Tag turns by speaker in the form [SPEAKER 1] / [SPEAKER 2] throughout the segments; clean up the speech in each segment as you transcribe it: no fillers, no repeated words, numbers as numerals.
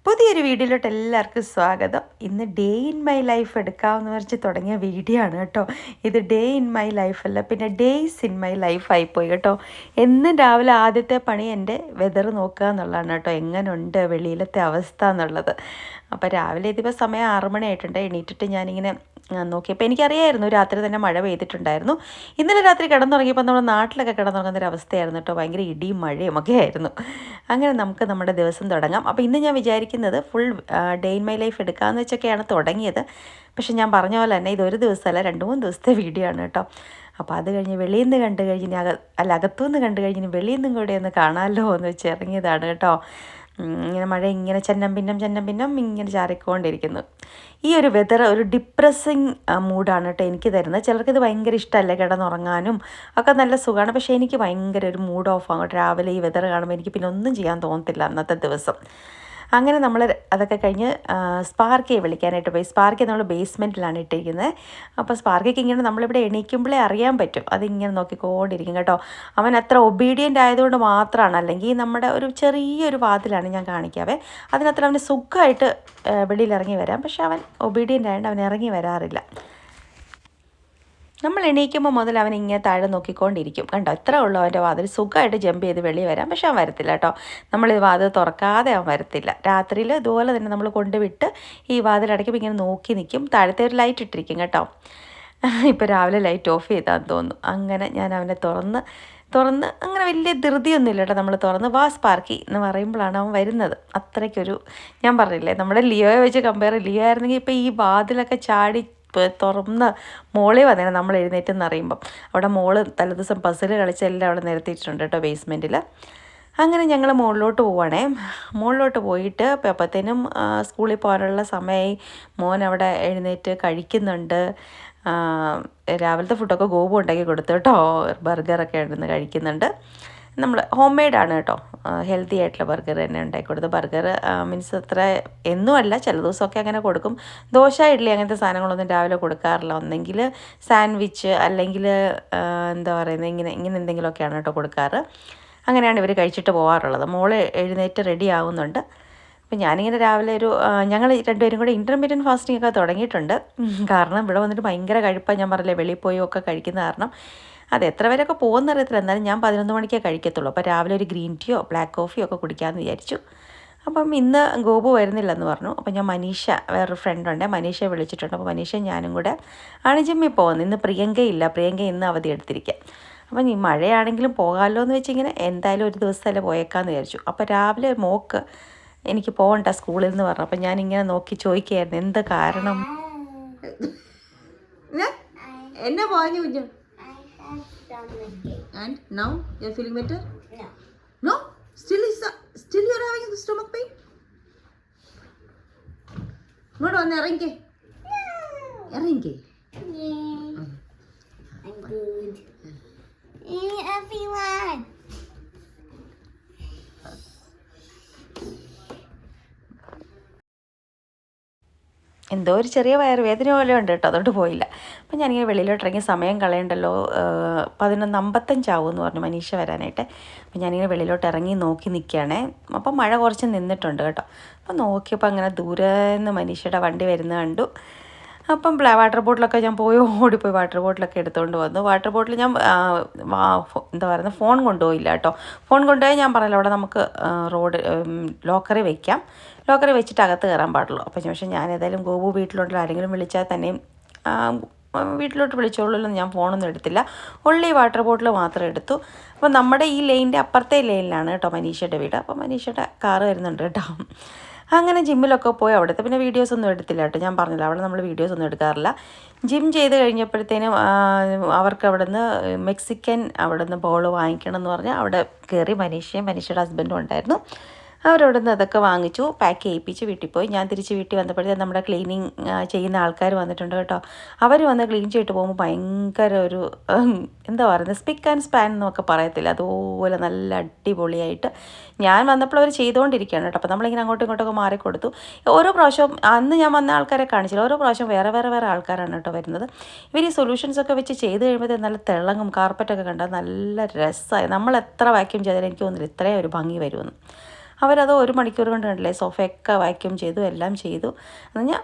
[SPEAKER 1] പുതിയൊരു വീഡിയോയിലോട്ട് എല്ലാവർക്കും സ്വാഗതം. ഇന്ന് ഡേ ഇൻ മൈ ലൈഫ് എടുക്കാമെന്ന് വെച്ച് തുടങ്ങിയ വീഡിയോ ആണ് കേട്ടോ. ഇത് ഡേ ഇൻ മൈ ലൈഫല്ല, പിന്നെ ഡേയ്സ് ഇൻ മൈ ലൈഫ് ആയിപ്പോയി കേട്ടോ. എന്നും രാവിലെ ആദ്യത്തെ പണി എൻ്റെ വെതർ നോക്കുക എന്നുള്ളതാണ് കേട്ടോ, എങ്ങനെയുണ്ട് വെളിയിലത്തെ അവസ്ഥ എന്നുള്ളത്. അപ്പോൾ രാവിലെ ഇതിപ്പോൾ സമയം 6 മണി ആയിട്ടുണ്ട്. എണീറ്റിട്ട് ഞാനിങ്ങനെ നോക്കിയപ്പോൾ എനിക്കറിയായിരുന്നു രാത്രി തന്നെ മഴ പെയ്തിട്ടുണ്ടായിരുന്നു. ഇന്നലെ രാത്രി കിടന്നുറങ്ങിയപ്പോൾ നമ്മുടെ നാട്ടിലൊക്കെ കിടന്നുറങ്ങുന്നൊരവസ്ഥയായിരുന്നു കേട്ടോ. ഭയങ്കര ഇടിയും മഴയും ഒക്കെ ആയിരുന്നു. അങ്ങനെ നമുക്ക് നമ്മുടെ ദിവസം തുടങ്ങാം. അപ്പോൾ ഇന്ന് ഞാൻ വിചാരിക്കുന്നത് full day in my life എടുക്കാമെന്ന് വെച്ചൊക്കെയാണ് തുടങ്ങിയത്. പക്ഷെ ഞാൻ പറഞ്ഞ പോലെ തന്നെ ഇതൊരു ദിവസമല്ല, 2-3 ദിവസത്തെ വീഡിയോ ആണ് കേട്ടോ. അപ്പോൾ അത് കഴിഞ്ഞ് വെളിയിൽ നിന്ന് കണ്ടു കഴിഞ്ഞ് അകത്തുനിന്ന് കണ്ടു കഴിഞ്ഞ് വെളിയിൽ നിന്നും കൂടെ ഒന്ന് കാണാമല്ലോ എന്ന് വെച്ച് ഇറങ്ങിയതാണ് കേട്ടോ. ഇങ്ങനെ മഴ ഇങ്ങനെ ചന്നം പിന്നം ഇങ്ങനെ ചാറിക്കൊണ്ടിരിക്കുന്നു. ഈ ഒരു വെതർ ഒരു ഡിപ്രസിങ് മൂഡാണ് കേട്ടോ എനിക്ക് തരുന്നത്. ചിലർക്ക് ഇത് ഭയങ്കര ഇഷ്ടമല്ല, കിടന്നുറങ്ങാനും ഒക്കെ നല്ല സുഖമാണ്. പക്ഷേ എനിക്ക് ഭയങ്കര ഒരു മൂഡ് ഓഫ് ആകും രാവിലെ ഈ വെതർ കാണുമ്പോൾ. എനിക്ക് പിന്നെ ഒന്നും ചെയ്യാൻ തോന്നത്തില്ല അന്നത്തെ ദിവസം. അങ്ങനെ നമ്മൾ അതൊക്കെ കഴിഞ്ഞ് സ്പാർക്കിയെ വിളിക്കാനായിട്ട് പോയി. സ്പാർക്കി നമ്മൾ ബേസ്മെൻറ്റിലാണ് ഇട്ടിരിക്കുന്നത്. അപ്പോൾ സ്പാർക്കിക്ക് ഇങ്ങനെ നമ്മളിവിടെ എണീക്കുമ്പോഴേ അറിയാൻ പറ്റും, അതിങ്ങനെ നോക്കിക്കൊണ്ടിരിക്കും കേട്ടോ. അവൻ അത്ര ഒബീഡിയൻ്റ് ആയതുകൊണ്ട് മാത്രമാണ്, അല്ലെങ്കിൽ നമ്മുടെ ഒരു ചെറിയൊരു വാതിലാണ് ഞാൻ കാണിക്കാവേ, അതിനത്ര അവന് സുഖമായിട്ട് വെളിയിൽ ഇറങ്ങി വരാം. പക്ഷെ അവൻ ഒബീഡിയൻ്റ് ആയതുകൊണ്ട് അവൻ ഇറങ്ങി വരാറില്ല. നമ്മൾ എണീക്കുമ്പോൾ മുതൽ അവൻ ഇങ്ങനെ താഴെ നോക്കിക്കൊണ്ടിരിക്കും കണ്ടോ. ഇത്ര ഉള്ളൂ അവൻ്റെ വാതിൽ, സുഖമായിട്ട് ജമ്പ് ചെയ്ത് വെളിയിൽ വരാം. പക്ഷെ അവൻ വരത്തില്ല കേട്ടോ. നമ്മൾ ഈ വാതിൽ തുറക്കാതെ അവൻ വരത്തില്ല. രാത്രിയിൽ ഇതുപോലെ തന്നെ നമ്മൾ കൊണ്ടുവിട്ട് ഈ വാതിലടയ്ക്കുമ്പോൾ ഇങ്ങനെ നോക്കി നിൽക്കും. താഴത്തെ ഒരു ലൈറ്റ് ഇട്ടിരിക്കും കേട്ടോ. ഇപ്പോൾ രാവിലെ ലൈറ്റ് ഓഫ് ചെയ്താന്ന് തോന്നുന്നു. അങ്ങനെ ഞാൻ അവനെ തുറന്ന് അങ്ങനെ വലിയ ധൃതിയൊന്നുമില്ല കേട്ടോ. നമ്മൾ തുറന്ന് വാ സ്പാർക്കി എന്ന് പറയുമ്പോഴാണ് അവൻ വരുന്നത്. അത്രയ്ക്കൊരു, ഞാൻ പറഞ്ഞില്ലേ നമ്മുടെ ലിയോയെ വെച്ച് കമ്പയർ, ലിയോ ആയിരുന്നെങ്കിൽ ഇപ്പോൾ ഈ വാതിലൊക്കെ ചാടി തുറന്ന് മോളെ വന്നേനെ നമ്മൾ എഴുന്നേറ്റെന്ന് അറിയുമ്പം. അവിടെ മോള് തലേദിവസം പസിൽ കളിച്ച് എല്ലാം അവിടെ നിരത്തിയിട്ടുണ്ട് കേട്ടോ ബേസ്മെൻറ്റിൽ. അങ്ങനെ ഞങ്ങൾ മുകളിലോട്ട് പോവുകയാണേ. മുകളിലോട്ട് പോയിട്ട് അപ്പോഴത്തേനും സ്കൂളിൽ പോകാനുള്ള സമയമായി. മോൻ അവിടെ എഴുന്നേറ്റ് കഴിക്കുന്നുണ്ട്. രാവിലത്തെ ഫുഡൊക്കെ ഗോപു ഉണ്ടാക്കി കൊടുത്തു കേട്ടോ. ബർഗറൊക്കെ ഇരുന്ന് കഴിക്കുന്നുണ്ട്. നമ്മൾ ഹോം മെയ്ഡാണ് കേട്ടോ, ഹെൽത്തി ആയിട്ടുള്ള ബർഗർ തന്നെ ഉണ്ടാക്കി കൊടുത്ത്. ബർഗർ മീൻസ് അത്ര എന്നുമല്ല, ചില ദിവസമൊക്കെ അങ്ങനെ കൊടുക്കും. ദോശ ഇഡ്ഡലി അങ്ങനത്തെ സാധനങ്ങളൊന്നും രാവിലെ കൊടുക്കാറില്ല. ഒന്നെങ്കിൽ സാൻഡ്വിച്ച് അല്ലെങ്കിൽ എന്താ പറയുന്നത് ഇങ്ങനെ എന്തെങ്കിലുമൊക്കെയാണ് കേട്ടോ കൊടുക്കാറ്. അങ്ങനെയാണ് ഇവർ കഴിച്ചിട്ട് പോകാറുള്ളത്. മോള് എഴുന്നേറ്റ് റെഡി ആവുന്നുണ്ട്. അപ്പം ഞാനിങ്ങനെ രാവിലെ ഞങ്ങൾ രണ്ടുപേരും കൂടെ ഇൻ്റർമീഡിയറ്റ് ഫാസ്റ്റിംഗ് ഒക്കെ തുടങ്ങിയിട്ടുണ്ട്. കാരണം ഇവിടെ വന്നിട്ട് ഭയങ്കര കഴിപ്പാണ്. ഞാൻ പറഞ്ഞില്ലേ വെളിയിൽ പോയി ഒക്കെ കഴിക്കുന്ന കാരണം. അത് എത്ര പേരൊക്കെ പോകുന്നറിയത്തില്ല, എന്നാലും ഞാൻ 11 മണിക്കേ കഴിക്കത്തുള്ളൂ. അപ്പോൾ രാവിലെ ഒരു ഗ്രീൻ ടീയോ ബ്ലാക്ക് കോഫിയോ ഒക്കെ കുടിക്കാമെന്ന് വിചാരിച്ചു. അപ്പം ഇന്ന് ഗോപു വരുന്നില്ലെന്ന് പറഞ്ഞു. അപ്പം ഞാൻ മനീഷ, വേറൊരു ഫ്രണ്ടുണ്ട്, മനീഷയെ വിളിച്ചിട്ടുണ്ട്. അപ്പോൾ മനീഷ ഞാനും കൂടെ ആണ് ജിമ്മിൽ പോകുന്നത്. ഇന്ന് പ്രിയങ്ക ഇന്ന് അവധി എടുത്തിരിക്കുക. അപ്പം ഈ മഴയാണെങ്കിലും പോകാമല്ലോ എന്ന് വെച്ചിങ്ങനെ എന്തായാലും ഒരു ദിവസമല്ലേ പോയേക്കാമെന്ന് വിചാരിച്ചു. അപ്പോൾ രാവിലെ മോക്ക് എനിക്ക് പോകണ്ട സ്കൂളിൽ നിന്ന് പറഞ്ഞു. അപ്പം ഞാനിങ്ങനെ നോക്കി ചോദിക്കുകയായിരുന്നു എന്ത് കാരണം. എന്നെ പോഞ്ഞു കുഞ്ഞു. And now you're feeling better? No. No? Still you're having stomach pain? ഇങ്ങോട്ട് വന്ന് ഇറങ്ങിക്കേ. ഇറങ്ങിക്കേ.
[SPEAKER 2] I'm good. Everyone.
[SPEAKER 1] എന്തോ ഒരു ചെറിയ വയറുവേദന പോലെ ഉണ്ട് കേട്ടോ, അതുകൊണ്ട് പോയില്ല. അപ്പം ഞാനിങ്ങനെ വെളിയിലോട്ട് ഇറങ്ങി സമയം കളയണ്ടല്ലോ, 11:55 ആവുമെന്ന് പറഞ്ഞു മനീഷ വരാനായിട്ട്. അപ്പം ഞാനിങ്ങനെ വെളിയിലോട്ട് ഇറങ്ങി നോക്കി നിൽക്കുകയാണേ. അപ്പം മഴ കുറച്ച് നിന്നിട്ടുണ്ട് കേട്ടോ. അപ്പം നോക്കിയപ്പോൾ അങ്ങനെ ദൂരെ നിന്ന് മനീഷയുടെ വണ്ടി വരുന്നത് കണ്ടു. അപ്പം വാട്ടർ ബോട്ടിലൊക്കെ ഞാൻ ഓടിപ്പോയി വാട്ടർ ബോട്ടിലൊക്കെ എടുത്തുകൊണ്ട് വന്നു. വാട്ടർ ബോട്ടിൽ ഞാൻ എന്താ പറയുന്നത് ഫോൺ കൊണ്ടുപോയില്ല കേട്ടോ. ഫോൺ കൊണ്ടുപോയി ഞാൻ പറഞ്ഞല്ലോ അവിടെ നമുക്ക് ലോക്കറിൽ വയ്ക്കാം. ലോക്കറിൽ വെച്ചിട്ട് അകത്ത് കയറാൻ പാടുള്ളൂ. അപ്പം പക്ഷേ ഞാൻ ഏതായാലും ഗോപു വീട്ടിലോട്ടുള്ള ആരെങ്കിലും വിളിച്ചാൽ തന്നെയും വീട്ടിലോട്ട് വിളിച്ചോളൂ, ഞാൻ ഫോണൊന്നും എടുത്തില്ല. ഉള്ളി വാട്ടർ ബോട്ടിൽ മാത്രം എടുത്തു. അപ്പോൾ നമ്മുടെ ഈ ലൈനിൻ്റെ അപ്പുറത്തെ ലൈനിലാണ് കേട്ടോ മനീഷയുടെ വീട്. അപ്പോൾ മനീഷയുടെ കാറ് വരുന്നുണ്ട് കേട്ടോ. അങ്ങനെ ജിമ്മിലൊക്കെ പോയി അവിടുത്തെ പിന്നെ വീഡിയോസൊന്നും എടുത്തില്ല കേട്ടോ. ഞാൻ പറഞ്ഞില്ല അവിടെ നമ്മൾ വീഡിയോസൊന്നും എടുക്കാറില്ല. ജിം ചെയ്ത് കഴിഞ്ഞപ്പോഴത്തേനും അവർക്ക് അവിടെ നിന്ന് മെക്സിക്കൻ അവിടെ നിന്ന് ബോൾ വാങ്ങിക്കണം എന്ന് പറഞ്ഞാൽ അവിടെ കയറി. മനീഷയുടെ ഹസ്ബൻഡും ഉണ്ടായിരുന്നു. അവരവിടെ നിന്ന് അതൊക്കെ വാങ്ങിച്ചു, പാക്ക് ചെയ്യിപ്പിച്ച് വീട്ടിൽ പോയി. ഞാൻ തിരിച്ച് വീട്ടിൽ വന്നപ്പോഴത്തേക്കും നമ്മുടെ ക്ലീനിങ് ചെയ്യുന്ന ആൾക്കാർ വന്നിട്ടുണ്ട് കേട്ടോ. അവർ വന്ന് ക്ലീൻ ചെയ്തിട്ട് പോകുമ്പോൾ ഭയങ്കര ഒരു എന്താ പറയുന്നത് സ്പിക്ക് ആൻഡ് സ്പാൻ എന്നൊക്കെ പറയത്തില്ല, അതുപോലെ നല്ല അടിപൊളിയായിട്ട് ഞാൻ വന്നപ്പോൾ അവർ ചെയ്തുകൊണ്ടിരിക്കുകയാണ് കേട്ടോ. അപ്പോൾ നമ്മളിങ്ങനെ അങ്ങോട്ടും ഇങ്ങോട്ടൊക്കെ മാറിക്കൊടുത്തു. ഓരോ പ്രാവശ്യവും അന്ന് ഞാൻ വന്ന ആൾക്കാരെ കാണിച്ചില്ല, ഓരോ പ്രാവശ്യം വേറെ ആൾക്കാരാണ് കേട്ടോ വരുന്നത്. ഇവർ ഈ സൊല്യൂഷൻസൊക്കെ വെച്ച് ചെയ്ത് കഴിയുമ്പോഴത്തേക്കും നല്ല തിളങ്ങും. കാർപ്പറ്റൊക്കെ കണ്ടാൽ നല്ല രസമായി. നമ്മൾ എത്ര വാക്യൂം ചെയ്താലും എനിക്ക് തോന്നുന്നില്ല ഇത്രയും ഒരു ഭംഗി വരുമെന്ന്. അവരത് 1 മണിക്കൂർ കൊണ്ട് കണ്ടില്ലേ സോഫയൊക്കെ വാക്യൂം ചെയ്തു, എല്ലാം ചെയ്തു. എന്ന് പറഞ്ഞാൽ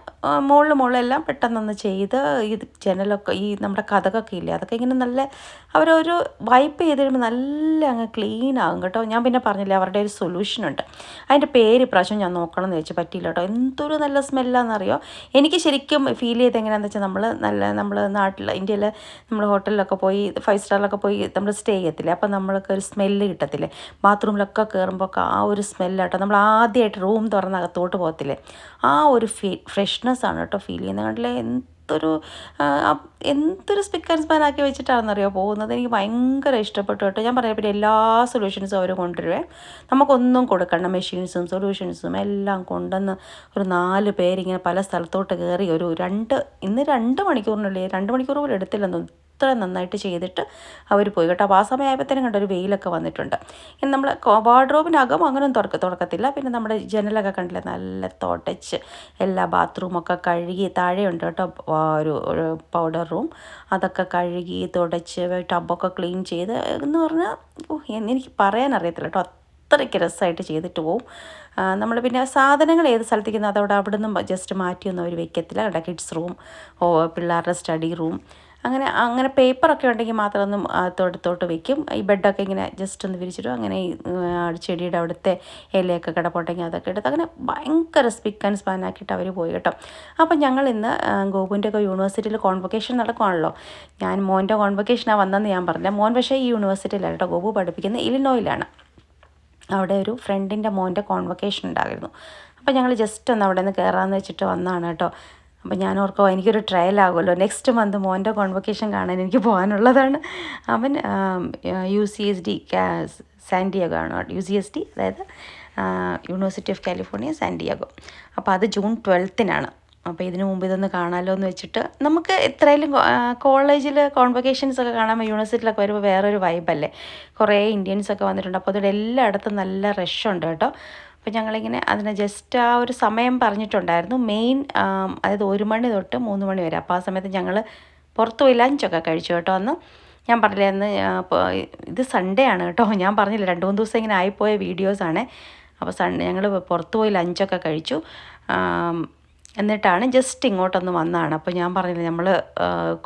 [SPEAKER 1] മുകളിലെല്ലാം പെട്ടെന്നൊന്ന് ചെയ്ത് ഈ ജനലൊക്കെ ഈ നമ്മുടെ കതകൊക്കെ ഇല്ലേ അതൊക്കെ ഇങ്ങനെ നല്ല അവരൊരു വൈപ്പ് ചെയ്ത് കഴിയുമ്പോൾ നല്ല അങ്ങ് ക്ലീൻ ആകും കേട്ടോ. ഞാൻ പിന്നെ പറഞ്ഞില്ലേ അവരുടെ ഒരു സൊല്യൂഷനുണ്ട്, അതിൻ്റെ പേര് ഇപ്രാവശ്യം ഞാൻ നോക്കണം എന്ന് വെച്ചാൽ പറ്റിയില്ല കേട്ടോ. എന്തൊരു നല്ല സ്മെല്ലാണെന്നറിയോ. എനിക്ക് ശരിക്കും ഫീൽ ചെയ്ത് എങ്ങനെയാണെന്ന് വെച്ചാൽ നമ്മൾ നാട്ടിൽ ഇന്ത്യയിൽ നമ്മൾ ഹോട്ടലിലൊക്കെ പോയി 5 സ്റ്റാറിലൊക്കെ പോയി നമ്മൾ സ്റ്റേ ചെയ്യത്തില്ലേ, അപ്പോൾ നമ്മൾക്ക് ഒരു സ്മെല്ല് കിട്ടത്തില്ലേ ബാത്റൂമിലൊക്കെ കയറുമ്പോൾ ആ ഒരു സ്മെല്ലാട്ടോ. നമ്മൾ ആദ്യമായിട്ട് റൂം തുറന്ന് അകത്തോട്ട് പോകത്തില്ലേ, ആ ഒരു ഫ്രഷ്നെസ്സാണ് കേട്ടോ ഫീൽ ചെയ്യുന്നത്. കണ്ടില്ലേ എന്തൊരു സ്പിക്ക് ആൻഡ് സ്പാൻ ആക്കി വെച്ചിട്ടാണെന്നറിയോ പോകുന്നത്. എനിക്ക് ഭയങ്കര ഇഷ്ടപ്പെട്ടു കേട്ടോ. ഞാൻ പറയാം പിന്നെ എല്ലാ സൊല്യൂഷൻസും അവർ കൊണ്ടുവരുവേ, നമുക്കൊന്നും കൊടുക്കണം, മെഷീൻസും സൊല്യൂഷൻസും എല്ലാം കൊണ്ടുവന്ന് ഒരു 4 പേരിങ്ങനെ പല സ്ഥലത്തോട്ട് കയറി ഇന്ന് 2 മണിക്കൂറിനുള്ളിൽ 2 മണിക്കൂർ പോലും എടുത്തില്ലെന്ന് ഇത്ര നന്നായിട്ട് ചെയ്തിട്ട് അവർ പോയി കേട്ടോ. അപ്പോൾ ആ സമയമായപ്പോഴത്തേനും കണ്ടൊരു വെയിലൊക്കെ വന്നിട്ടുണ്ട്. ഇനി നമ്മൾ വാർഡ്രോബിനകം അങ്ങനെയൊന്നും തുറക്കത്തില്ല. പിന്നെ നമ്മുടെ ജനലൊക്കെ കണ്ടില്ലേ നല്ല തുടച്ച് എല്ലാ ബാത്റൂമൊക്കെ കഴുകി, താഴെയുണ്ട് കേട്ടോ ഒരു പൗഡർ റൂം, അതൊക്കെ കഴുകി തുടച്ച് ടബൊക്കെ ക്ലീൻ ചെയ്ത് എന്ന് പറഞ്ഞാൽ എനിക്ക് പറയാനറിയത്തില്ല കേട്ടോ, അത്രയ്ക്ക് രസമായിട്ട് ചെയ്തിട്ട് പോവും. നമ്മൾ പിന്നെ സാധനങ്ങൾ ഏത് സ്ഥലത്തേക്ക് അതവിടെ അവിടെ നിന്ന് ജസ്റ്റ് മാറ്റിയൊന്നും അവർ വെക്കത്തില്ല കേട്ടോ. കിഡ്സ് റൂം, പിള്ളേരുടെ സ്റ്റഡി റൂം, അങ്ങനെ പേപ്പറൊക്കെ ഉണ്ടെങ്കിൽ മാത്രം ഒന്നും തൊട്ട് വെക്കും. ഈ ബെഡൊക്കെ ഇങ്ങനെ ജസ്റ്റ് ഒന്ന് വിരിച്ചിടും. അങ്ങനെ ഈ ചെടിയുടെ അവിടുത്തെ ഇലയൊക്കെ കിടപ്പുണ്ടെങ്കിൽ അതൊക്കെ എടുത്ത് അങ്ങനെ ഭയങ്കര സ്പിക്ക് ആൻഡ് സ്പാൻ ആക്കിയിട്ട് അവർ പോയി കേട്ടോ. അപ്പം ഞങ്ങൾ ഇന്ന് ഗോപുവിൻ്റെ ഒക്കെ യൂണിവേഴ്സിറ്റിയിൽ കോൺവൊക്കേഷൻ നടക്കുവാണല്ലോ. ഞാൻ മോൻ്റെ കോൺവൊക്കേഷനാണ് വന്നതെന്ന് ഞാൻ പറഞ്ഞില്ല. മോൻ പക്ഷേ ഈ യൂണിവേഴ്സിറ്റിയിലാണ് കേട്ടോ. ഗോപു പഠിപ്പിക്കുന്നത് ഇലിനോയിലാണ്. അവിടെ ഒരു ഫ്രണ്ടിൻ്റെ മോൻ്റെ കോൺവൊക്കേഷൻ ഉണ്ടായിരുന്നു. അപ്പോൾ ഞങ്ങൾ ജസ്റ്റ് ഒന്ന് അവിടെ നിന്ന് കയറാമെന്ന് വെച്ചിട്ട് വന്നതാണ് കേട്ടോ. അപ്പോൾ ഞാൻ ഓർക്കും എനിക്കൊരു ട്രയൽ ആകുമല്ലോ, നെക്സ്റ്റ് മന്ത് മോൻ്റെ കോൺവൊക്കേഷൻ കാണാൻ എനിക്ക് പോകാനുള്ളതാണ്. അവൻ UCSD സാൻഡിയാഗോ ആണ്, UCSD അതായത് യൂണിവേഴ്സിറ്റി ഓഫ് കാലിഫോർണിയ സാൻഡിയാഗോ. അപ്പോൾ അത് ജൂൺ 12-നാണ്. അപ്പോൾ ഇതിനു മുമ്പ് ഇതൊന്ന് കാണാമല്ലോ എന്ന് വെച്ചിട്ട്, നമുക്ക് എത്രയായാലും കോളേജിൽ കോൺവൊക്കേഷൻസ് ഒക്കെ കാണാൻ യൂണിവേഴ്സിറ്റിയിലൊക്കെ വരുമ്പോൾ വേറൊരു വൈബല്ലേ. കുറേ ഇന്ത്യൻസൊക്കെ വന്നിട്ടുണ്ട്. അപ്പോൾ അതുകൊണ്ട് എല്ലായിടത്തും നല്ല റഷുണ്ട് കേട്ടോ. അപ്പോൾ ഞങ്ങളിങ്ങനെ അതിന് ജസ്റ്റ് ആ ഒരു സമയം പറഞ്ഞിട്ടുണ്ടായിരുന്നു, മെയിൻ അതായത് 1 മണി തൊട്ട് 3 മണി വരെ. അപ്പോൾ ആ സമയത്ത് ഞങ്ങൾ പുറത്ത് പോയി ലഞ്ചൊക്കെ കഴിച്ചു കേട്ടോ. അന്ന് ഞാൻ പറഞ്ഞില്ലേ അന്ന് ഇത് സൺഡേ ആണ് കേട്ടോ. ഞാൻ പറഞ്ഞില്ല 2-3 ദിവസം ഇങ്ങനെ ആയിപ്പോയ വീഡിയോസാണ്. അപ്പോൾ ഞങ്ങൾ പുറത്ത് പോയി ലഞ്ചൊക്കെ കഴിച്ചു. എന്നിട്ടാണ് ജസ്റ്റ് ഇങ്ങോട്ടൊന്ന് വന്നതാണ്. അപ്പോൾ ഞാൻ പറഞ്ഞില്ല നമ്മൾ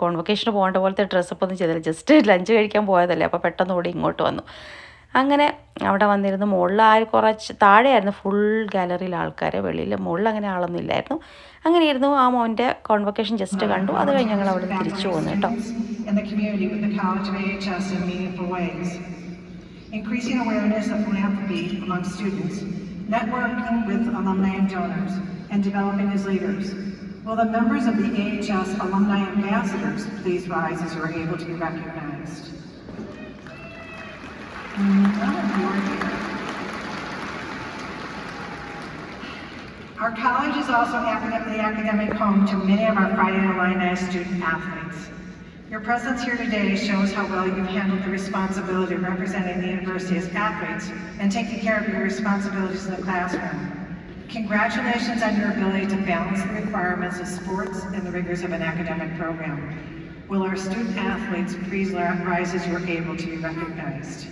[SPEAKER 1] കോൺവൊക്കേഷന് പോകേണ്ട പോലത്തെ ഡ്രസ്സപ്പ് ഒന്നും ചെയ്തില്ല, ജസ്റ്റ് ലഞ്ച് കഴിക്കാൻ പോയതല്ലേ. അപ്പോൾ പെട്ടെന്ന് കൂടി ഇങ്ങോട്ട് വന്നു. അങ്ങനെ അവിടെ വന്നിരുന്നു. മുകളിൽ കുറച്ച് താഴെയായിരുന്നു ഫുൾ ഗാലറിയിൽ ആൾക്കാർ, വെളിയിൽ മുകളിൽ അങ്ങനെ ആളൊന്നും ഇല്ലായിരുന്നു. അങ്ങനെ ഇരുന്നു. ആ മോൻ്റെ കോൺവൊക്കേഷൻ ജസ്റ്റ് കണ്ടു. അത് കഴിഞ്ഞ് ഞങ്ങൾ അവിടെ നിന്ന് തിരിച്ചു പോകുന്നു കേട്ടോ. Increasing awareness of philanthropy among students, networking with alumni and donors, and developing as leaders. Will the members of the AHS Alumni Ambassadors please rise as you are able to be recognized? Our college is also the academic home to many of our Friday Alumni student athletes. Your presence here today shows how well you've handled the responsibility of representing the university as athletes and taking care of your responsibilities in the classroom. Congratulations on your ability to balance the requirements of sports and the rigors of an academic program. Will our student athletes please rise as you are able to be recognized?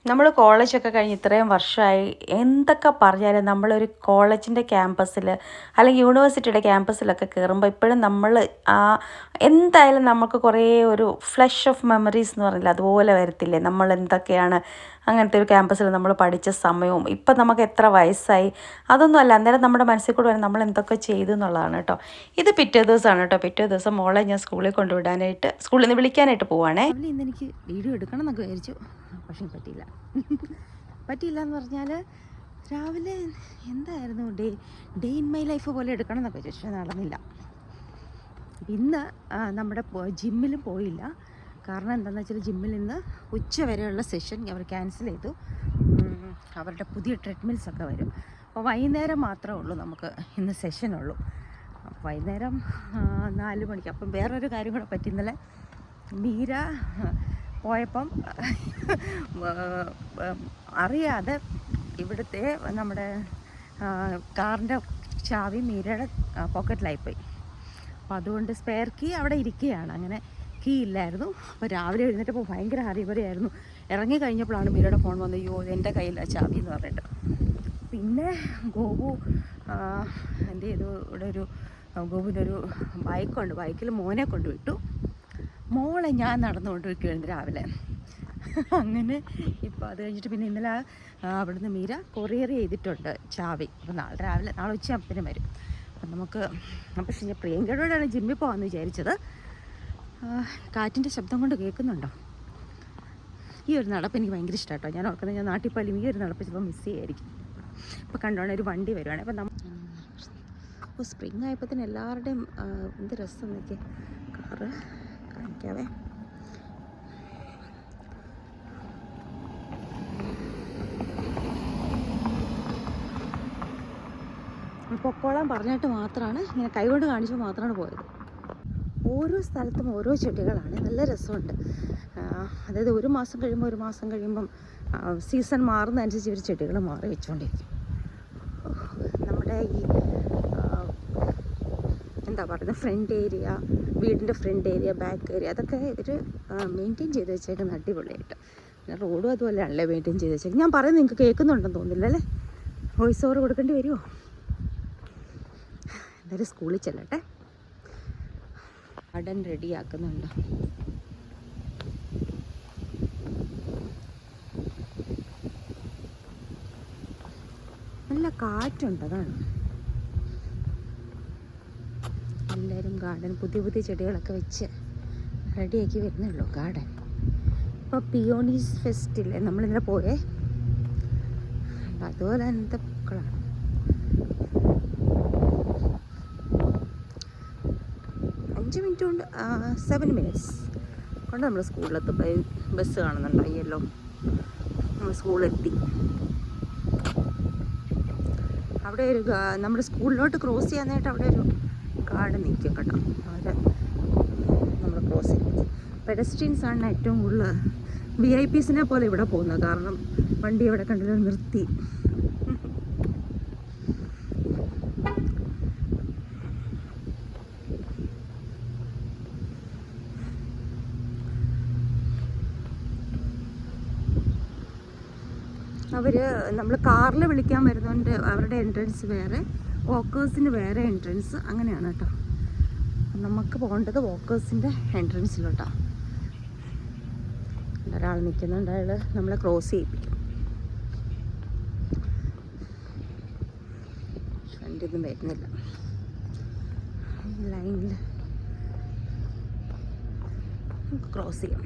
[SPEAKER 1] നമ്മൾ കോളേജൊക്കെ കഴിഞ്ഞ് ഇത്രയും വർഷമായി എന്തൊക്കെ പറഞ്ഞാലും നമ്മളൊരു കോളേജിൻ്റെ ക്യാമ്പസിൽ അല്ലെങ്കിൽ യൂണിവേഴ്സിറ്റിയുടെ ക്യാമ്പസിലൊക്കെ കയറുമ്പോൾ ഇപ്പോഴും നമ്മൾ എന്തായാലും നമുക്ക് കുറേ ഒരു ഫ്ലഷ് ഓഫ് മെമ്മറീസ് എന്ന് പറഞ്ഞില്ല അതുപോലെ വരത്തില്ലേ. നമ്മൾ എന്തൊക്കെയാണ് അങ്ങനത്തെ ഒരു ക്യാമ്പസിൽ നമ്മൾ പഠിച്ച സമയവും ഇപ്പം നമുക്ക് എത്ര വയസ്സായി അതൊന്നും അല്ല, അന്നേരം നമ്മുടെ മനസ്സിൽ കൂടെ വരും നമ്മൾ എന്തൊക്കെ ചെയ്തു എന്നുള്ളതാണ് കേട്ടോ. ഇത് പിറ്റേ ദിവസമാണ് കേട്ടോ. പിറ്റേ ദിവസം മോളെ ഞാൻ സ്കൂളിൽ കൊണ്ടുവിടാനായിട്ട് സ്കൂളിൽ നിന്ന് വിളിക്കാനായിട്ട് പോവാണേ. ഇന്ന് എനിക്ക് വീഡിയോ എടുക്കണം എന്നൊക്കെ വിചാരിച്ചു, പക്ഷേ പറ്റിയില്ല എന്ന് പറഞ്ഞാൽ രാവിലെ എന്തായിരുന്നു ഡേ ഇൻ മൈ ലൈഫ് പോലെ എടുക്കണം എന്നൊക്കെ ചോദിച്ചാൽ നടന്നില്ല. ഇന്ന് നമ്മുടെ ജിമ്മിലും പോയില്ല. കാരണം എന്താണെന്ന് വെച്ചാൽ ജിമ്മിൽ ഇന്ന് ഉച്ച വരെയുള്ള സെഷൻ അവർ ക്യാൻസൽ ചെയ്തു. അവരുടെ പുതിയ ട്രെഡ്മിൽസൊക്കെ വരും. അപ്പോൾ വൈകുന്നേരം മാത്രമേ ഉള്ളൂ നമുക്ക് ഇന്ന് സെഷനുള്ളൂ. വൈകുന്നേരം 4 മണിക്ക്. അപ്പം വേറൊരു കാര്യം കൂടെ പറ്റി. ഇന്നലെ മീര പോയപ്പം അറിയാതെ ഇവിടുത്തെ നമ്മുടെ കാറിൻ്റെ ചാവി മീരയുടെ പോക്കറ്റിലായിപ്പോയി. അപ്പോൾ അതുകൊണ്ട് സ്പെയർ കീ അവിടെ ഇരിക്കുകയാണ്. അങ്ങനെ
[SPEAKER 2] കീ ഇല്ലായിരുന്നു. അപ്പോൾ രാവിലെ എഴുന്നേറ്റപ്പോൾ ഭയങ്കര ഹറിബറിയായിരുന്നു. ഇറങ്ങി കഴിഞ്ഞപ്പോഴാണ് മീരയുടെ ഫോൺ വന്നത്, അയ്യോ എൻ്റെ കയ്യിലാണ് ചാവി എന്ന് പറഞ്ഞിട്ട്. പിന്നെ ഗോപു എന്ത് ചെയ്തു, ഇവിടെ ഒരു ഗോപുവിൻ്റെ ഒരു ബൈക്കുണ്ട്, ബൈക്കിൽ മോനെ കൊണ്ടുവിട്ടു. മോളെ ഞാൻ നടന്നുകൊണ്ടിരിക്കുകയായിരുന്നു രാവിലെ. അങ്ങനെ ഇപ്പോൾ അത് കഴിഞ്ഞിട്ട് പിന്നെ ഇന്നലെ അവിടുന്ന് മീര കൊറിയർ ചെയ്തിട്ടുണ്ട് ചാവി. അപ്പോൾ നാളെ ഉച്ചയാകുമ്പത്തേനും വരും. അപ്പം നമുക്ക് പക്ഷേ ഞാൻ പ്രിയങ്കയോടാണ് ജിമ്മിൽ പോകാമെന്ന് വിചാരിച്ചത്. കാറ്റിൻ്റെ ശബ്ദം കൊണ്ട് കേൾക്കുന്നുണ്ടോ? ഈ ഒരു നടപ്പ് എനിക്ക് ഭയങ്കര ഇഷ്ടമാണ് കേട്ടോ. ഞാൻ ഓർക്കുന്നത് ഞാൻ നാട്ടിൽ പോയാലും ഈ ഒരു നടപ്പ് ചിലപ്പോൾ മിസ് ചെയ്യായിരിക്കും. ഇപ്പോൾ കണ്ടോണേ ഒരു വണ്ടി വരുവാണ്. അപ്പം അപ്പോൾ സ്പ്രിങ് ആയപ്പോൾ തന്നെ എല്ലാവരുടെയും എന്ത് രസം നോക്കിയേ. കാറ് കാണിക്കാവേ. പൊക്കോളാൻ പറഞ്ഞിട്ട് മാത്രമാണ്, ഇങ്ങനെ കൈകൊണ്ട് കാണിച്ചു മാത്രമാണ് പോയത്. ഓരോ സ്ഥലത്തും ഓരോ ചെടികളാണ്, നല്ല രസമുണ്ട്. അതായത് ഒരു മാസം കഴിയുമ്പം സീസൺ മാറുന്നതനുസരിച്ച് ഇവർ ചെടികൾ മാറി വെച്ചുകൊണ്ടിരിക്കും. നമ്മുടെ ഈ എന്താ പറയുന്നത്, ഫ്രണ്ട് ഏരിയ, വീടിൻ്റെ ഫ്രണ്ട് ഏരിയ, ബാക്ക് ഏരിയ, അതൊക്കെ ഇവർ മെയിൻറ്റെയിൻ ചെയ്ത് വെച്ചേക്കുന്ന അടിപൊളിയായിട്ട്. പിന്നെ റോഡും അതുപോലെയാണല്ലേ മെയിൻറ്റെയിൻ ചെയ്ത് വെച്ചേക്കുന്നത്. ഞാൻ പറയുന്നത് നിങ്ങൾക്ക് കേൾക്കുന്നുണ്ടെന്ന് തോന്നുന്നില്ല അല്ലേ? വോയിസ് ഓവർ കൊടുക്കേണ്ടി വരുമോ? എന്തായാലും സ്കൂളിൽ ചെല്ലട്ടെ. ഗാർഡൻ റെഡിയാക്കുന്നുണ്ട്. നല്ല കാറ്റുണ്ട്, അതാണ്. എല്ലാവരും ഗാർഡൻ പുതിയ പുതിയ ചെടികളൊക്കെ വെച്ച് റെഡിയാക്കി വരുന്നുള്ളൂ ഗാർഡൻ. ഇപ്പോൾ പിയോണീസ് ഫെസ്റ്റില്ലേ നമ്മളിന്നലെ പോയേ, അതുപോലെ അങ്ങനത്തെ പൂക്കളാണ്. 5 മിനിറ്റ് കൊണ്ട് 7 മിനിറ്റ്സ് കൊണ്ട് നമ്മൾ സ്കൂളിലെത്തും. ബസ് കാണുന്നുണ്ടായല്ലോ, നമ്മൾ സ്കൂളിലെത്തി. അവിടെ ഒരു നമ്മുടെ സ്കൂളിലോട്ട് ക്രോസ് ചെയ്യാനായിട്ട് അവിടെ ഒരു ഗാർഡൻ നിൽക്കും കേട്ടോ. അവിടെ നമ്മൾ ക്രോസ് ചെയ്യും. പെഡസ്ട്രിയൻസാണ് ഏറ്റവും കൂടുതൽ VIP പോലെ ഇവിടെ പോകുന്നത്. കാരണം വണ്ടി ഇവിടെ കണ്ടിട്ട് നിർത്തി. നമ്മൾ കാറിൽ വിളിക്കാൻ വരുന്നതുകൊണ്ട് അവരുടെ എൻട്രൻസ് വേറെ, വോക്കേഴ്സിന് വേറെ എൻട്രൻസ്, അങ്ങനെയാണ് കേട്ടോ. നമുക്ക് പോകേണ്ടത് വോക്കേഴ്സിൻ്റെ എൻട്രൻസിലോട്ടാണ്. ഒരാൾ നിൽക്കുന്നുണ്ട്, അയാൾ നമ്മളെ ക്രോസ് ചെയ്യിപ്പിക്കും. വണ്ടിയൊന്നും വരുന്നില്ല ലൈനിൽ, നമുക്ക് ക്രോസ് ചെയ്യാം.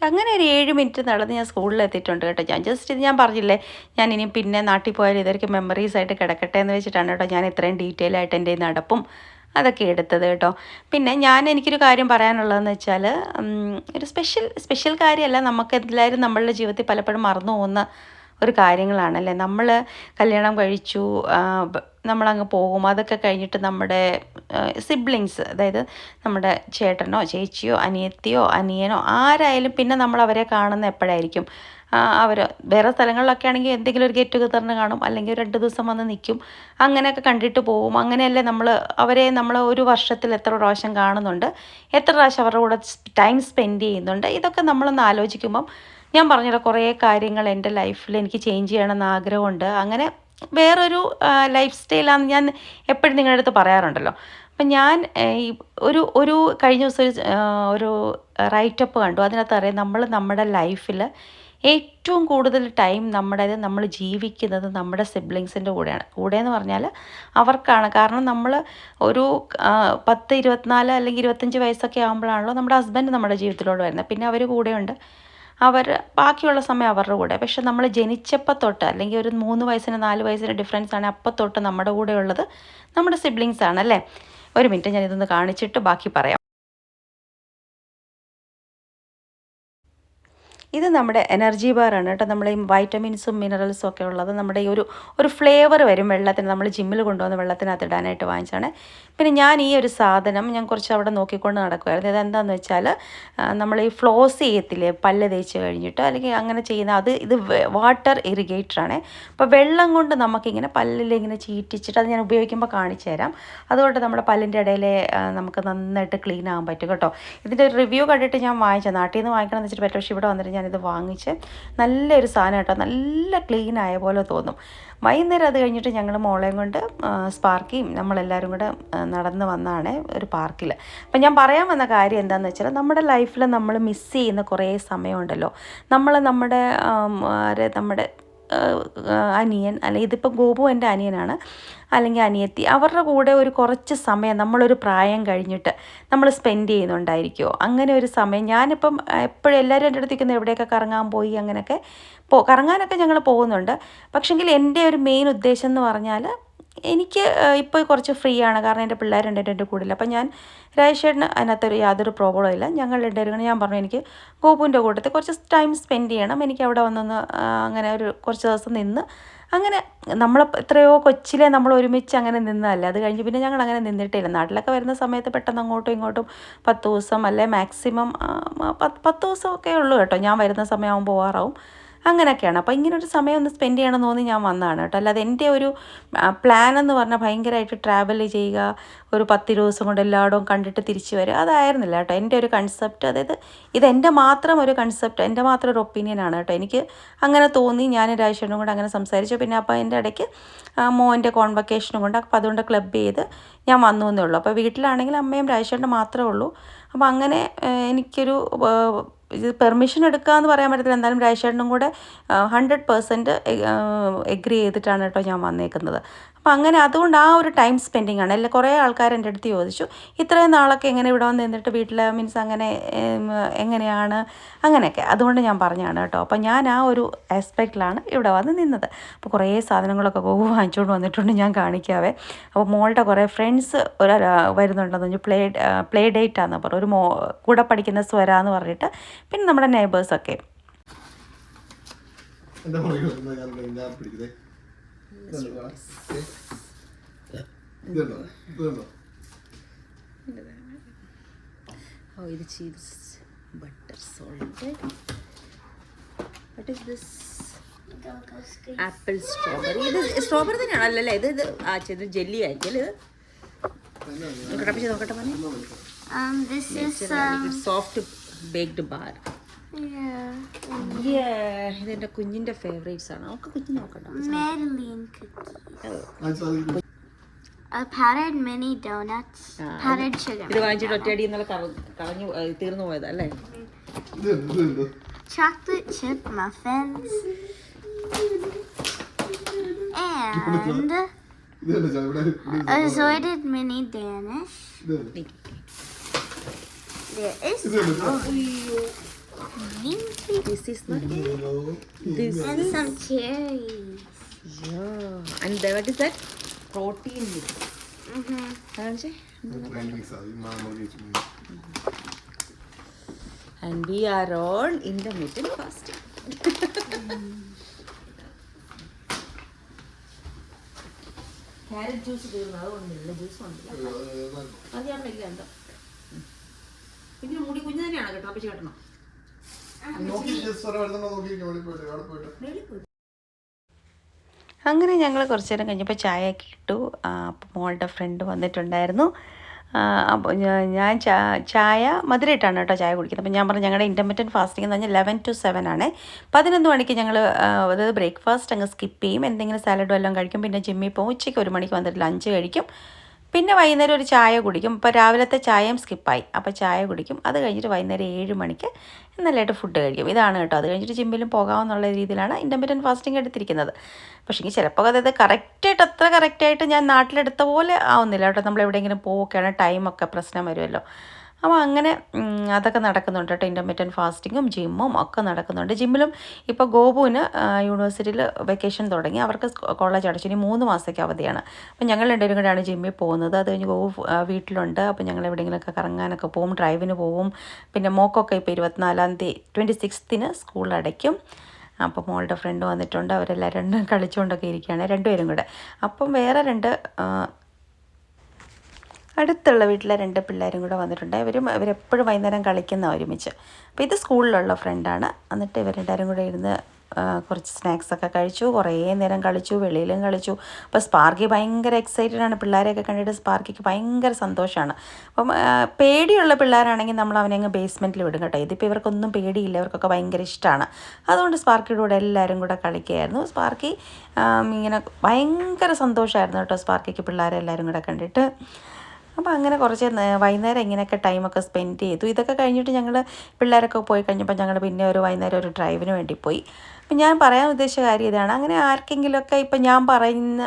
[SPEAKER 1] അങ്ങനെ ഒരു 7 മിനിറ്റ് നടന്ന് ഞാൻ സ്കൂളിലെത്തിയിട്ടുണ്ട് കേട്ടോ. ഞാൻ ജസ്റ്റ് ഇത് ഞാൻ പറഞ്ഞില്ലേ, ഞാൻ ഇനി പിന്നെ നാട്ടിൽ പോയാൽ ഇതൊക്കെ മെമ്മറീസ് ആയിട്ട് കിടക്കട്ടെ എന്ന് വെച്ചിട്ടാണ് കേട്ടോ ഞാൻ ഇത്രയും ഡീറ്റെയിൽ ആയിട്ട് എൻ്റെ നടപ്പും അതൊക്കെ എടുത്തത് കേട്ടോ. പിന്നെ എനിക്കൊരു കാര്യം പറയാനുള്ളതെന്ന് വെച്ചാൽ, ഒരു സ്പെഷ്യൽ കാര്യമല്ല, നമുക്ക് എല്ലാവരും നമ്മളുടെ ജീവിതത്തിൽ പലപ്പോഴും മറന്നു പോകുന്ന ഒരു കാര്യങ്ങളാണല്ലേ. നമ്മൾ കല്യാണം കഴിച്ചു, നമ്മളങ്ങ് പോകും. അതൊക്കെ കഴിഞ്ഞിട്ട് നമ്മുടെ സിബ്ലിങ്സ്, അതായത് നമ്മുടെ ചേട്ടനോ ചേച്ചിയോ അനിയത്തിയോ അനിയനോ ആരായാലും പിന്നെ നമ്മൾ അവരെ കാണുന്ന എപ്പോഴായിരിക്കും? അവർ വേറെ സ്ഥലങ്ങളിലൊക്കെ ആണെങ്കിൽ എന്തെങ്കിലും ഒരു ഗെറ്റ് ടുഗദറിന് കാണും, അല്ലെങ്കിൽ 2 ദിവസം വന്ന് നിൽക്കും, അങ്ങനെയൊക്കെ കണ്ടിട്ട് പോകും. അങ്ങനെയല്ലേ നമ്മൾ ഒരു വർഷത്തിൽ എത്ര പ്രാവശ്യം കാണുന്നുണ്ട്, എത്ര പ്രാവശ്യം അവരുടെ കൂടെ ടൈം സ്പെൻഡ് ചെയ്യുന്നുണ്ട്. ഇതൊക്കെ നമ്മളൊന്ന് ആലോചിക്കുമ്പം ഞാൻ പറഞ്ഞല്ലോ, കുറേ കാര്യങ്ങൾ എൻ്റെ ലൈഫിൽ എനിക്ക് ചേഞ്ച് ചെയ്യണമെന്ന് ആഗ്രഹമുണ്ട്. അങ്ങനെ വേറൊരു ലൈഫ് സ്റ്റൈലാണെന്ന് ഞാൻ എപ്പോഴും നിങ്ങളുടെ അടുത്ത് പറയാറുണ്ടല്ലോ. അപ്പം ഞാൻ ഒരു കഴിഞ്ഞ ദിവസം ഒരു റൈറ്റപ്പ് കണ്ടു. അതിനകത്ത് അറിയാം, നമ്മുടെ ലൈഫിൽ ഏറ്റവും കൂടുതൽ ടൈം നമ്മൾ ജീവിക്കുന്നത് നമ്മുടെ സിബ്ലിങ്സിൻ്റെ കൂടെയെന്ന് പറഞ്ഞാൽ അവർക്കാണ്. കാരണം നമ്മൾ ഒരു 10, 24 അല്ലെങ്കിൽ 25 വയസ്സൊക്കെ ആകുമ്പോഴാണല്ലോ നമ്മുടെ ഹസ്ബൻഡ് നമ്മുടെ ജീവിതത്തിലോട്ട് വരുന്നത്. പിന്നെ അവർ കൂടെയുണ്ട്. അവർ ബാക്കിയുള്ള സമയം അവരുടെ കൂടെ. പക്ഷെ നമ്മൾ ജനിച്ചപ്പോൾ തൊട്ട് അല്ലെങ്കിൽ ഒരു 3 വയസ്സിന് 4 വയസ്സിന് ഡിഫറൻസ് ആണ് അപ്പോൾ തൊട്ട് നമ്മുടെ കൂടെ ഉള്ളത് നമ്മുടെ സിബ്ലിങ്സ് ആണല്ലേ. ഒരു മിനിറ്റ് ഞാനിതൊന്ന് കാണിച്ചിട്ട് ബാക്കി പറയാം. ഇത് നമ്മുടെ എനർജി ബാറാണ് കേട്ടോ. നമ്മൾ ഈ വൈറ്റമിൻസും മിനറൽസും ഒക്കെ ഉള്ളത് നമ്മുടെ ഈ ഒരു ഫ്ലേവർ വരും വെള്ളത്തിന്. നമ്മൾ ജിമ്മിൽ കൊണ്ടുവന്ന് വെള്ളത്തിനകത്ത് ഇടാനായിട്ട് വാങ്ങിച്ചാണ്. പിന്നെ ഞാൻ ഈ ഒരു സാധനം ഞാൻ കുറച്ച് അവിടെ നോക്കിക്കൊണ്ട് നടക്കുമായിരുന്നു. ഇതെന്താണെന്ന് വെച്ചാൽ നമ്മൾ ഈ ഫ്ലോസ് ചെയ്യത്തില്ലേ പല്ല് തേച്ച് കഴിഞ്ഞിട്ട്, അല്ലെങ്കിൽ അങ്ങനെ ചെയ്യുന്ന ഇത് വാട്ടർ ഇറിഗേറ്ററാണ്. അപ്പോൾ വെള്ളം കൊണ്ട് നമുക്കിങ്ങനെ പല്ലിൽ ഇങ്ങനെ ചീറ്റിച്ചിട്ട് അത് ഞാൻ ഉപയോഗിക്കുമ്പോൾ കാണിച്ചു തരാം. അതുകൊണ്ട് നമ്മുടെ പല്ലിൻ്റെ ഇടയിലെ നമുക്ക് നന്നായിട്ട് ക്ലീൻ ആകാൻ പറ്റും കേട്ടോ. ഇതിൻ്റെ റിവ്യൂ കണ്ടിട്ട് ഞാൻ വാങ്ങിച്ചത്. നാട്ടിൽ നിന്ന് വാങ്ങിക്കണം എന്ന് വെച്ചിട്ട് പറ്റും. പക്ഷേ ഇവിടെ വന്നിട്ട് ഞാനിത് വാങ്ങിച്ച് നല്ലൊരു സാധനം കേട്ടോ. നല്ല ക്ലീൻ ആയ പോലെ തോന്നും. വൈകുന്നേരം അത് കഴിഞ്ഞിട്ട് ഞങ്ങൾ മോളെയും കൊണ്ട് സ്പാർക്കിയും നമ്മളെല്ലാവരും കൂടെ നടന്ന് വന്നതാണ് ഒരു പാർക്കിൽ. അപ്പം ഞാൻ പറയാൻ വന്ന കാര്യം എന്താണെന്ന് വെച്ചാൽ നമ്മുടെ ലൈഫിൽ നമ്മൾ മിസ് ചെയ്യുന്ന കുറേ സമയമുണ്ടല്ലോ. നമ്മുടെ അനിയൻ, അല്ലെങ്കിൽ ഇതിപ്പോൾ ഗോപു എൻ്റെ അനിയനാണ്, അല്ലെങ്കിൽ അനിയത്തി, അവരുടെ കൂടെ ഒരു കുറച്ച് സമയം നമ്മളൊരു പ്രായം കഴിഞ്ഞിട്ട് നമ്മൾ സ്പെൻഡ് ചെയ്യുന്നുണ്ടായിരിക്കുമോ? അങ്ങനെ ഒരു സമയം ഞാനിപ്പം എപ്പോഴും എല്ലാവരും എൻ്റെ അടുത്തേക്ക് എവിടെയൊക്കെ കറങ്ങാൻ പോയി അങ്ങനെയൊക്കെ കറങ്ങാനൊക്കെ ഞങ്ങൾ പോകുന്നുണ്ട്. പക്ഷെങ്കിൽ എൻ്റെ ഒരു മെയിൻ ഉദ്ദേശം എന്ന് പറഞ്ഞാൽ എനിക്ക് ഇപ്പോൾ കുറച്ച് ഫ്രീ ആണ്. കാരണം എൻ്റെ പിള്ളേരുണ്ട് എൻ്റെ കൂടെ. അപ്പം ഞാൻ രാജേഷേട്ടന് അതിനകത്തൊരു യാതൊരു പ്രോബ്ലം ഇല്ല. ഞങ്ങൾ രണ്ടുപേരും ഞാൻ പറഞ്ഞു എനിക്ക് ഗോപുവിൻ്റെ കൂട്ടത്തിൽ കുറച്ച് ടൈം സ്പെൻഡ് ചെയ്യണം. എനിക്ക് അവിടെ വന്നൊന്ന് അങ്ങനെ ഒരു കുറച്ച് ദിവസം നിന്ന് അങ്ങനെ നമ്മൾ എത്രയോ കൊച്ചിലെ നമ്മൾ ഒരുമിച്ച് അങ്ങനെ നിന്നതല്ല. അത് കഴിഞ്ഞ് പിന്നെ ഞങ്ങൾ അങ്ങനെ നിന്നിട്ടില്ല. നാട്ടിലൊക്കെ വരുന്ന സമയത്ത് പെട്ടെന്ന് അങ്ങോട്ടും ഇങ്ങോട്ടും 10 ദിവസം അല്ലെ മാക്സിമം 10 ദിവസമൊക്കെ ഉള്ളൂ കേട്ടോ. ഞാൻ വരുന്ന സമയമാകുമ്പോൾ പോകാറാവും. അങ്ങനെയൊക്കെയാണ്. അപ്പോൾ ഇങ്ങനൊരു സമയം ഒന്ന് സ്പെൻഡ് ചെയ്യണമെന്ന് തോന്നി ഞാൻ വന്നതാണ് കേട്ടോ. അല്ലാതെ എൻ്റെ ഒരു പ്ലാൻ എന്ന് പറഞ്ഞാൽ ഭയങ്കരമായിട്ട് ട്രാവൽ ചെയ്യുക, ഒരു 10 ദിവസം കൊണ്ട് എല്ലായിടവും കണ്ടിട്ട് തിരിച്ചു വരിക, അതായിരുന്നില്ല കേട്ടോ എൻ്റെ ഒരു കൺസെപ്റ്റ്. അതായത് ഇതെൻ്റെ മാത്രം ഒരു കൺസെപ്റ്റ്, എൻ്റെ മാത്രം ഒരു ഒപ്പീനിയനാണ് കേട്ടോ. എനിക്ക് അങ്ങനെ തോന്നി. ഞാൻ രാജേഷനും കൂടെ അങ്ങനെ സംസാരിച്ചു. പിന്നെ അപ്പോൾ അതിൻ്റെ ഇടയ്ക്ക് മോൻ്റെ കോൺവക്കേഷനും കൊണ്ട് അപ്പോൾ അതുകൊണ്ട് ക്ലബ് ചെയ്ത് ഞാൻ വന്നു എന്നേ ഉള്ളൂ. അപ്പോൾ വീട്ടിലാണെങ്കിൽ അമ്മയും രാജേഷനും മാത്രമേ ഉള്ളൂ. അപ്പോൾ അങ്ങനെ എനിക്കൊരു ഇത് പെർമിഷൻ എടുക്കാമെന്ന് പറയാൻ പറ്റത്തില്ല. എന്തായാലും രാജേഷേട്ടനും കൂടെ 100% എഗ്രി ചെയ്തിട്ടാണ് കേട്ടോ ഞാൻ വന്നേക്കുന്നത്. അപ്പോൾ അങ്ങനെ അതുകൊണ്ട് ആ ഒരു ടൈം സ്പെൻഡിങ് ആണ്. അല്ല കുറേ ആൾക്കാർ എൻ്റെ അടുത്ത് ചോദിച്ചു ഇത്രയും നാളൊക്കെ എങ്ങനെ ഇവിടെ വന്ന് നിന്നിട്ട് വീട്ടിൽ മീൻസ് അങ്ങനെ എങ്ങനെയാണ് അങ്ങനെയൊക്കെ. അതുകൊണ്ട് ഞാൻ പറഞ്ഞതാണ് കേട്ടോ. അപ്പോൾ ഞാൻ ആ ഒരു ആസ്പെക്റ്റിലാണ് ഇവിടെ വന്ന് നിന്നത്. അപ്പോൾ കുറേ സാധനങ്ങളൊക്കെ വാങ്ങിച്ചുകൊണ്ട് വന്നിട്ടുണ്ട്, ഞാൻ കാണിക്കാവേ. അപ്പോൾ മോളുടെ കുറേ ഫ്രണ്ട്സ് വരുന്നുണ്ടെന്ന് പറഞ്ഞു. പ്ലേ ഡേറ്റാന്ന് പറഞ്ഞു. ഒരു കൂടെ പഠിക്കുന്ന സ്വര എന്ന് പറഞ്ഞിട്ട്, പിന്നെ നമ്മുടെ നെയ്ബേഴ്സൊക്കെ. Oh, ഇത് cheese butter salted. What is this? Apple strawberry. ഇത് സ്ട്രോബെറി തന്നെയാണോ? അല്ലല്ലേ, ഇത് ഇത് ജെല്ലി ആയിരിക്കും അല്ലേ? ഇത് നോക്കട്ടെ മോനെ.
[SPEAKER 3] This is
[SPEAKER 1] soft baked bar. ഇതെൻ്റെ കുഞ്ഞിൻ്റെ ഫേവറേറ്റ്സ് ആണ്. അവൾക്ക് കുഞ്ഞ് നോക്കണ്ട.
[SPEAKER 3] Madeline cookies. Powdered mini donuts. Powdered sugar.
[SPEAKER 1] ഇത് വാങ്ങിച്ചിട്ട് ഒറ്റയടി ഇന്നലെ കളഞ്ഞു തീർന്നു പോയതാ അല്ലേ?
[SPEAKER 3] Chocolate chip muffins. And assorted mini Danish. There is
[SPEAKER 1] This is not this
[SPEAKER 3] and some cherries.
[SPEAKER 1] yeah. And what is that? Protein mix. And we are on intermittent fasting. Carrot juice തീർന്നു. അതൊന്നുമില്ല, juice വന്നില്ല. അത് ഞാൻ വലിയ എന്താ പിന്നെ മുടി കുഞ്ഞു തന്നെയാണ് കേട്ടോ. അപ്പം ചേട്ടനോ അങ്ങനെ ഞങ്ങൾ കുറച്ച് നേരം കഴിഞ്ഞപ്പോൾ ചായയൊക്കെ ഇട്ടു. അപ്പോൾ മോളുടെ ഫ്രണ്ട് വന്നിട്ടുണ്ടായിരുന്നു. അപ്പോൾ ഞാൻ ചായ മധുരമായിട്ടാണ് കേട്ടോ ചായ കുടിക്കുന്നത്. അപ്പോൾ ഞാൻ പറഞ്ഞു ഞങ്ങളുടെ ഇൻ്റർമിറ്റൻറ്റ് ഫാസ്റ്റിംഗ് എന്ന് പറഞ്ഞാൽ 11 to 7 ആണ്. 11 മണിക്ക് ഞങ്ങൾ അതായത് ബ്രേക്ക്ഫാസ്റ്റ് അങ്ങ് സ്കിപ്പ് ചെയ്യും. എന്തെങ്കിലും സാലഡും എല്ലാം കഴിക്കും. പിന്നെ ജിമ്മിൽ പോകും. ഉച്ചയ്ക്ക് 1 മണിക്ക് വന്നിട്ട് ലഞ്ച് കഴിക്കും. പിന്നെ വൈകുന്നേരം ഒരു ചായ കുടിക്കും. ഇപ്പോൾ രാവിലത്തെ ചായയും സ്കിപ്പായി. അപ്പോൾ ചായ കുടിക്കും. അത് കഴിഞ്ഞിട്ട് വൈകുന്നേരം 7 മണിക്ക് നല്ലതായിട്ട് ഫുഡ് കഴിക്കും. ഇതാണ് കേട്ടോ. അത് കഴിഞ്ഞിട്ട് ജിമ്മിലും പോകാമെന്നുള്ള രീതിയിലാണ് ഇൻ്റർമിറ്റൻറ്റ് ഫാസ്റ്റിംഗ് എടുത്തിരിക്കുന്നത്. പക്ഷേ ചിലപ്പോൾ അതായത് കറക്റ്റായിട്ട് അത്ര കറക്റ്റായിട്ട് ഞാൻ നാട്ടിലെടുത്ത പോലെ ആവുന്നില്ല കേട്ടോ. നമ്മൾ എവിടെയെങ്കിലും പോവുകയാണ് ടൈമൊക്കെ പ്രശ്നം വരുമല്ലോ. അപ്പോൾ അങ്ങനെ അതൊക്കെ നടക്കുന്നുണ്ട് കേട്ടോ. ഇൻ്റർമീഡിയറ്റ് ഫാസ്റ്റിങ്ങും ജിമ്മും ഒക്കെ നടക്കുന്നുണ്ട്. ജിമ്മിലും ഇപ്പോൾ ഗോപുവിന് യൂണിവേഴ്സിറ്റിയിൽ വെക്കേഷൻ തുടങ്ങി, അവർക്ക് കോളേജ് അടച്ചു, ഇനി 3 മാസത്തേക്ക് അവധിയാണ്. അപ്പോൾ ഞങ്ങൾ രണ്ടുപേരും കൂടെയാണ് ജിമ്മിൽ പോകുന്നത്. അത് കഴിഞ്ഞ് ഗോപു വീട്ടിലുണ്ട്. അപ്പോൾ ഞങ്ങൾ എവിടെയെങ്കിലുമൊക്കെ കറങ്ങാനൊക്കെ പോവും, ഡ്രൈവിന് പോവും. പിന്നെ മോക്കൊക്കെ ഇപ്പോൾ 24-ാം തീയതി 26ന് സ്കൂൾ അടയ്ക്കും. അപ്പോൾ മോളുടെ ഫ്രണ്ട് വന്നിട്ടുണ്ട്, അവരെല്ലാവരും കളിച്ചുകൊണ്ടൊക്കെ ഇരിക്കുകയാണ് രണ്ടുപേരും കൂടെ. അപ്പം വേറെ 2 അടുത്തുള്ള വീട്ടിലെ 2 പിള്ളേരും കൂടെ വന്നിട്ടുണ്ട്. ഇവരെപ്പോഴും വൈകുന്നേരം കളിക്കുന്ന ഒരുമിച്ച്. അപ്പോൾ ഇത് സ്കൂളിലുള്ള ഫ്രണ്ടാണ്. എന്നിട്ട് ഇവർ രണ്ടുപേരും കൂടെ ഇരുന്ന് കുറച്ച് സ്നാക്സൊക്കെ കഴിച്ചു, കുറേ നേരം കളിച്ചു, വെളിയിലും കളിച്ചു. അപ്പോൾ സ്പാർക്കി ഭയങ്കര എക്സൈറ്റഡ് ആണ്. പിള്ളേരെയൊക്കെ കണ്ടിട്ട് സ്പാർക്കിക്ക് ഭയങ്കര സന്തോഷമാണ്. അപ്പം പേടിയുള്ള പിള്ളേരാണെങ്കിൽ നമ്മൾ അവനെ അങ്ങ് ബേസ്മെൻറ്റിൽ വിടും കേട്ടോ. ഇതിപ്പോൾ ഇവർക്കൊന്നും പേടിയില്ല, ഇവർക്കൊക്കെ ഭയങ്കര ഇഷ്ടമാണ്. അതുകൊണ്ട് സ്പാർക്കിയുടെ കൂടെ എല്ലാവരും കൂടെ കളിക്കുകയായിരുന്നു. സ്പാർക്കി ഇങ്ങനെ ഭയങ്കര സന്തോഷമായിരുന്നു കേട്ടോ സ്പാർക്കിക്ക് പിള്ളേരെല്ലാവരും കൂടെ കണ്ടിട്ട്. അപ്പോൾ അങ്ങനെ കുറച്ച് വൈകുന്നേരം ഇങ്ങനെയൊക്കെ ടൈമൊക്കെ സ്പെൻഡ് ചെയ്തു. ഇതൊക്കെ കഴിഞ്ഞിട്ട് ഞങ്ങൾ പിള്ളേരൊക്കെ പോയി കഴിഞ്ഞപ്പോൾ ഞങ്ങൾ പിന്നെ വൈകുന്നേരം ഒരു ഡ്രൈവിന് വേണ്ടി പോയി. അപ്പം ഞാൻ പറയാൻ ഉദ്ദേശിച്ച കാര്യം ഇതാണ്, അങ്ങനെ ആർക്കെങ്കിലുമൊക്കെ ഇപ്പം ഞാൻ പറയുന്ന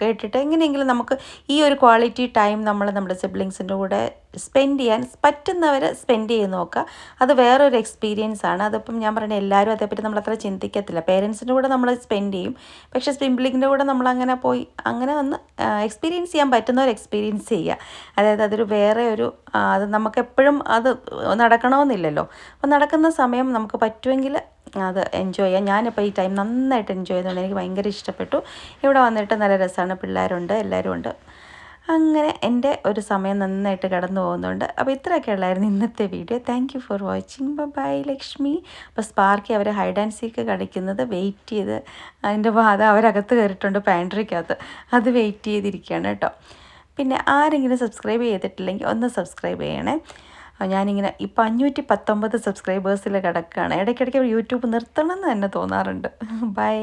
[SPEAKER 1] കേട്ടിട്ട് എങ്ങനെയെങ്കിലും നമുക്ക് ഈ ഒരു ക്വാളിറ്റി ടൈം നമ്മുടെ സിബ്ലിങ്സിൻ്റെ കൂടെ സ്പെൻഡ് ചെയ്യാൻ പറ്റുന്നവർ സ്പെൻഡ് ചെയ്ത് നോക്കുക. അത് വേറൊരു എക്സ്പീരിയൻസ് ആണ്. അതിപ്പം ഞാൻ പറയുന്നത് എല്ലാവരും അതേപ്പറ്റി നമ്മളത്ര ചിന്തിക്കത്തില്ല. പേരൻസിൻ്റെ കൂടെ നമ്മൾ സ്പെൻഡ് ചെയ്യും, പക്ഷേ സിബ്ലിങ്ങിൻ്റെ കൂടെ നമ്മളങ്ങനെ പോയി അങ്ങനെ ഒന്ന് എക്സ്പീരിയൻസ് ചെയ്യാൻ പറ്റുന്നവർ എക്സ്പീരിയൻസ് ചെയ്യുക. അതായത് അതൊരു വേറെ ഒരു അത് നമുക്കെപ്പോഴും അത് നടക്കണമെന്നില്ലല്ലോ. അപ്പോൾ നടക്കുന്ന സമയം നമുക്ക് പറ്റുമെങ്കിൽ അത് എൻജോയ് ചെയ്യാം. ഞാനിപ്പോൾ ഈ ടൈം നന്നായിട്ട് എൻജോയ് ചെയ്തുകൊണ്ട് എനിക്ക് ഭയങ്കര ഇഷ്ടപ്പെട്ടു. ഇവിടെ വന്നിട്ട് നല്ല രസമാണ്, പിള്ളേരുണ്ട്, എല്ലാവരും ഉണ്ട്. അങ്ങനെ എൻ്റെ ഒരു സമയം നന്നായിട്ട് കടന്നു പോകുന്നുണ്ട്. അപ്പോൾ ഇത്രയൊക്കെ ഉള്ളായിരുന്നു ഇന്നത്തെ video. Thank you for watching. Bye Lakshmi. അപ്പോൾ സ്പാർക്കി അവർ ഹൈഡ് ആൻഡ് സീക്ക് കളിക്കുന്നത് വെയിറ്റ് ചെയ്ത് അതിൻ്റെ അവരകത്ത് കയറിയിട്ടുണ്ട് പാൻട്രിക്കകത്ത്, അത് വെയിറ്റ് ചെയ്തിരിക്കുകയാണ് കേട്ടോ. പിന്നെ ആരെങ്കിലും സബ്സ്ക്രൈബ് ചെയ്തിട്ടില്ലെങ്കിൽ ഒന്ന് സബ്സ്ക്രൈബ് ചെയ്യണേ. ഞാനിങ്ങനെ ഇപ്പോൾ 519 സബ്സ്ക്രൈബേഴ്സിൽ കിടക്കുകയാണ്. ഇടയ്ക്കിടയ്ക്ക് യൂട്യൂബ് നിർത്തണമെന്ന് തന്നെ തോന്നാറുണ്ട്. ബൈ.